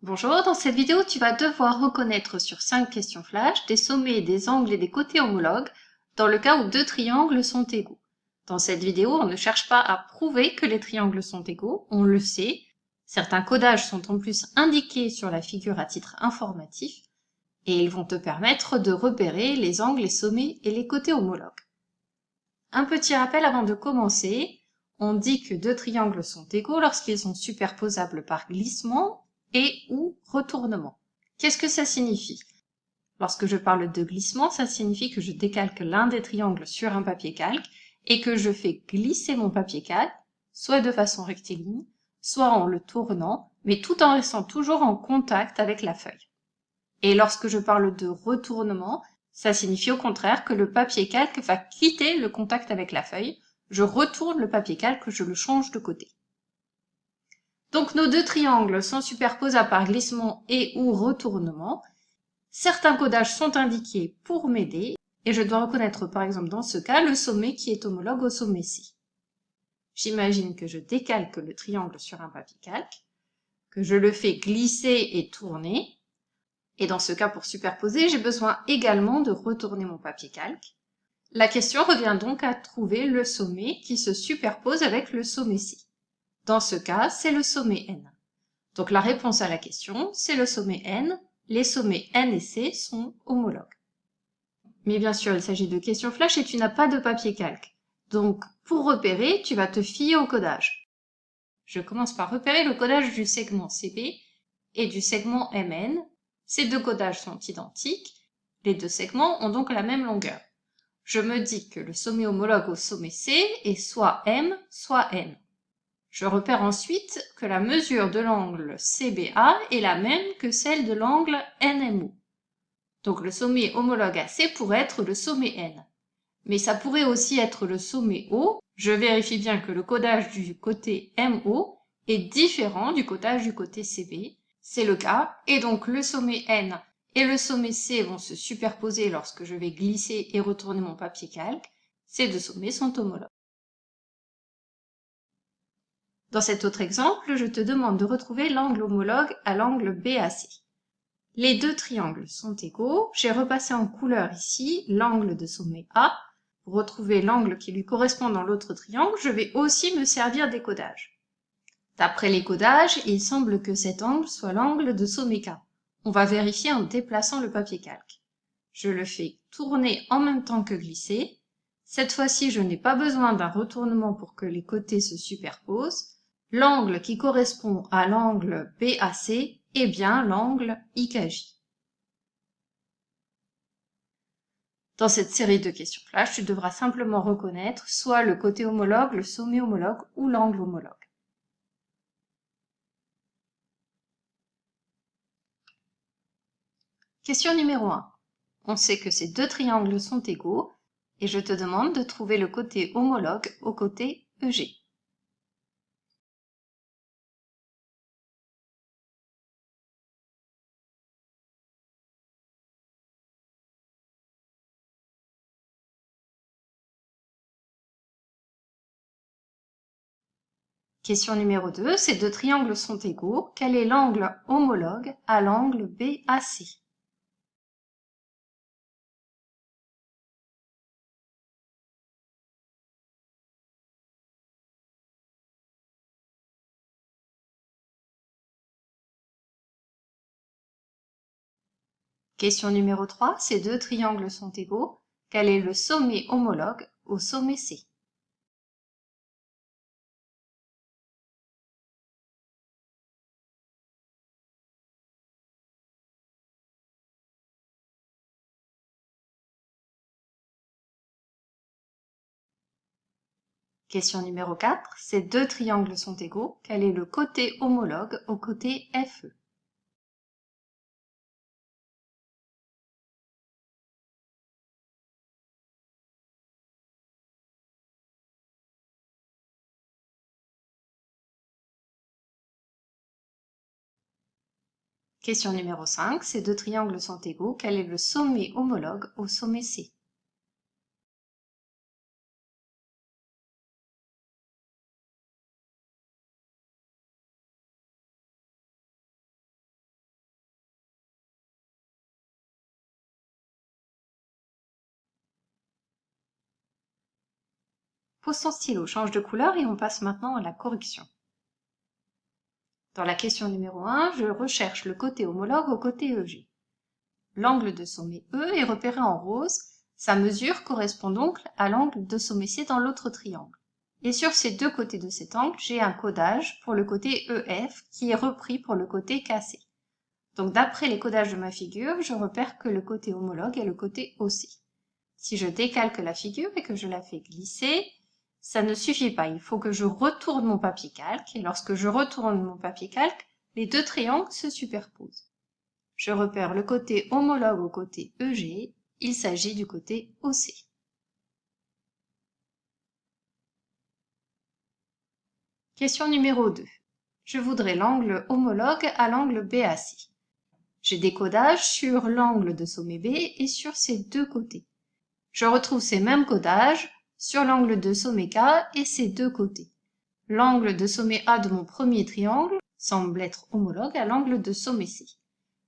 Bonjour, dans cette vidéo, tu vas devoir reconnaître sur 5 questions flash des sommets, des angles et des côtés homologues dans le cas où deux triangles sont égaux. Dans cette vidéo, on ne cherche pas à prouver que les triangles sont égaux, on le sait. Certains codages sont en plus indiqués sur la figure à titre informatif et ils vont te permettre de repérer les angles, les sommets et les côtés homologues. Un petit rappel avant de commencer, on dit que deux triangles sont égaux lorsqu'ils sont superposables par glissement et ou retournement. Qu'est-ce que ça signifie? Lorsque je parle de glissement, ça signifie que je décalque l'un des triangles sur un papier calque et que je fais glisser mon papier calque, soit de façon rectiligne, soit en le tournant, mais tout en restant toujours en contact avec la feuille. Et lorsque je parle de retournement, ça signifie au contraire que le papier calque va quitter le contact avec la feuille. Je retourne le papier calque, je le change de côté. Donc nos deux triangles sont superposables par glissement et ou retournement. Certains codages sont indiqués pour m'aider et je dois reconnaître par exemple dans ce cas le sommet qui est homologue au sommet C. J'imagine que je décalque le triangle sur un papier calque, que je le fais glisser et tourner. Et dans ce cas, pour superposer, j'ai besoin également de retourner mon papier calque. La question revient donc à trouver le sommet qui se superpose avec le sommet C. Dans ce cas, c'est le sommet N. Donc la réponse à la question, c'est le sommet N. Les sommets N et C sont homologues. Mais bien sûr, il s'agit de questions flash et tu n'as pas de papier calque. Donc, pour repérer, tu vas te fier au codage. Je commence par repérer le codage du segment CB et du segment MN. Ces deux codages sont identiques. Les deux segments ont donc la même longueur. Je me dis que le sommet homologue au sommet C est soit M, soit N. Je repère ensuite que la mesure de l'angle CBA est la même que celle de l'angle NMO. Donc le sommet homologue à C pourrait être le sommet N. Mais ça pourrait aussi être le sommet O. Je vérifie bien que le codage du côté MO est différent du codage du côté CB. C'est le cas, et donc le sommet N et le sommet C vont se superposer lorsque je vais glisser et retourner mon papier calque. Ces deux sommets sont homologues. Dans cet autre exemple, je te demande de retrouver l'angle homologue à l'angle BAC. Les deux triangles sont égaux. J'ai repassé en couleur ici l'angle de sommet A. Pour retrouver l'angle qui lui correspond dans l'autre triangle, je vais aussi me servir des codages. D'après les codages, il semble que cet angle soit l'angle de sommet K. On va vérifier en déplaçant le papier calque. Je le fais tourner en même temps que glisser. Cette fois-ci, je n'ai pas besoin d'un retournement pour que les côtés se superposent. L'angle qui correspond à l'angle BAC est bien l'angle IKJ. Dans cette série de questions flash, tu devras simplement reconnaître soit le côté homologue, le sommet homologue ou l'angle homologue. Question numéro 1. On sait que ces deux triangles sont égaux et je te demande de trouver le côté homologue au côté EG. Question numéro 2. Ces deux triangles sont égaux. Quel est l'angle homologue à l'angle BAC? Question numéro 3. Ces deux triangles sont égaux. Quel est le sommet homologue au sommet C? Question numéro 4. Ces deux triangles sont égaux. Quel est le côté homologue au côté FE? Question numéro 5. Ces deux triangles sont égaux. Quel est le sommet homologue au sommet C? Pose ton stylo, change de couleur et on passe maintenant à la correction. Dans la question numéro 1, je recherche le côté homologue au côté EG. L'angle de sommet E est repéré en rose, sa mesure correspond donc à l'angle de sommet C dans l'autre triangle. Et sur ces deux côtés de cet angle, j'ai un codage pour le côté EF qui est repris pour le côté KC. Donc d'après les codages de ma figure, je repère que le côté homologue est le côté OC. Si je décalque la figure et que je la fais glisser, ça ne suffit pas, il faut que je retourne mon papier calque, et lorsque je retourne mon papier calque, les deux triangles se superposent. Je repère le côté homologue au côté EG, il s'agit du côté OC. Question numéro 2. Je voudrais l'angle homologue à l'angle BAC. J'ai des codages sur l'angle de sommet B et sur ses deux côtés. Je retrouve ces mêmes codages sur l'angle de sommet K et ses deux côtés. L'angle de sommet A de mon premier triangle semble être homologue à l'angle de sommet C.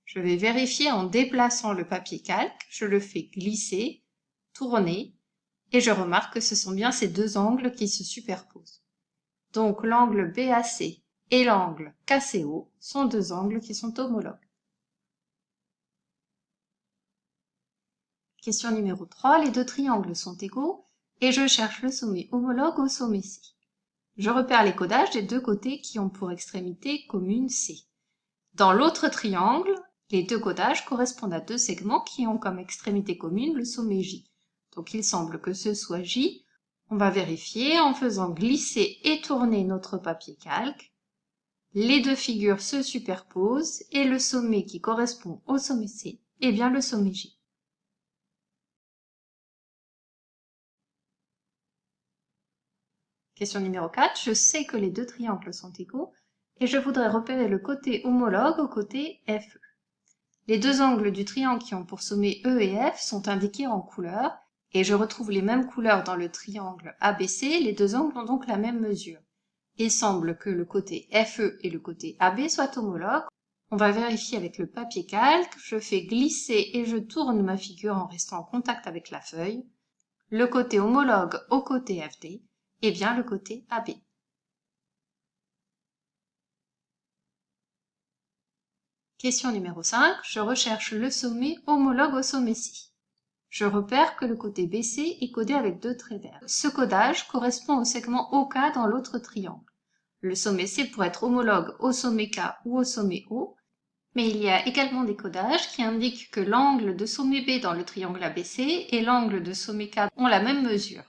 Je vais vérifier en déplaçant le papier calque, je le fais glisser, tourner, et je remarque que ce sont bien ces deux angles qui se superposent. Donc l'angle BAC et l'angle KCO sont deux angles qui sont homologues. Question numéro 3, les deux triangles sont égaux et je cherche le sommet homologue au sommet C. Je repère les codages des deux côtés qui ont pour extrémité commune C. Dans l'autre triangle, les deux codages correspondent à deux segments qui ont comme extrémité commune le sommet J. Donc il semble que ce soit J. On va vérifier en faisant glisser et tourner notre papier calque. Les deux figures se superposent et le sommet qui correspond au sommet C est bien le sommet J. Question numéro 4. Je sais que les deux triangles sont égaux et je voudrais repérer le côté homologue au côté FE. Les deux angles du triangle qui ont pour sommet E et F sont indiqués en couleur et je retrouve les mêmes couleurs dans le triangle ABC. Les deux angles ont donc la même mesure. Il semble que le côté FE et le côté AB soient homologues. On va vérifier avec le papier calque. Je fais glisser et je tourne ma figure en restant en contact avec la feuille. Le côté homologue au côté FD est bien le côté AB. Question numéro 5. Je recherche le sommet homologue au sommet C. Je repère que le côté BC est codé avec deux traits verts. Ce codage correspond au segment OK dans l'autre triangle. Le sommet C pourrait être homologue au sommet K ou au sommet O, mais il y a également des codages qui indiquent que l'angle de sommet B dans le triangle ABC et l'angle de sommet K ont la même mesure.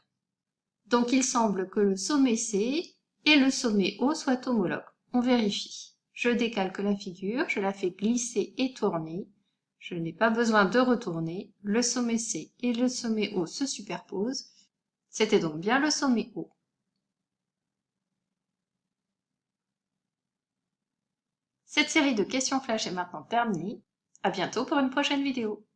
Donc il semble que le sommet C et le sommet O soient homologues. On vérifie. Je décalque la figure, je la fais glisser et tourner. Je n'ai pas besoin de retourner. Le sommet C et le sommet O se superposent. C'était donc bien le sommet O. Cette série de questions flash est maintenant terminée. À bientôt pour une prochaine vidéo.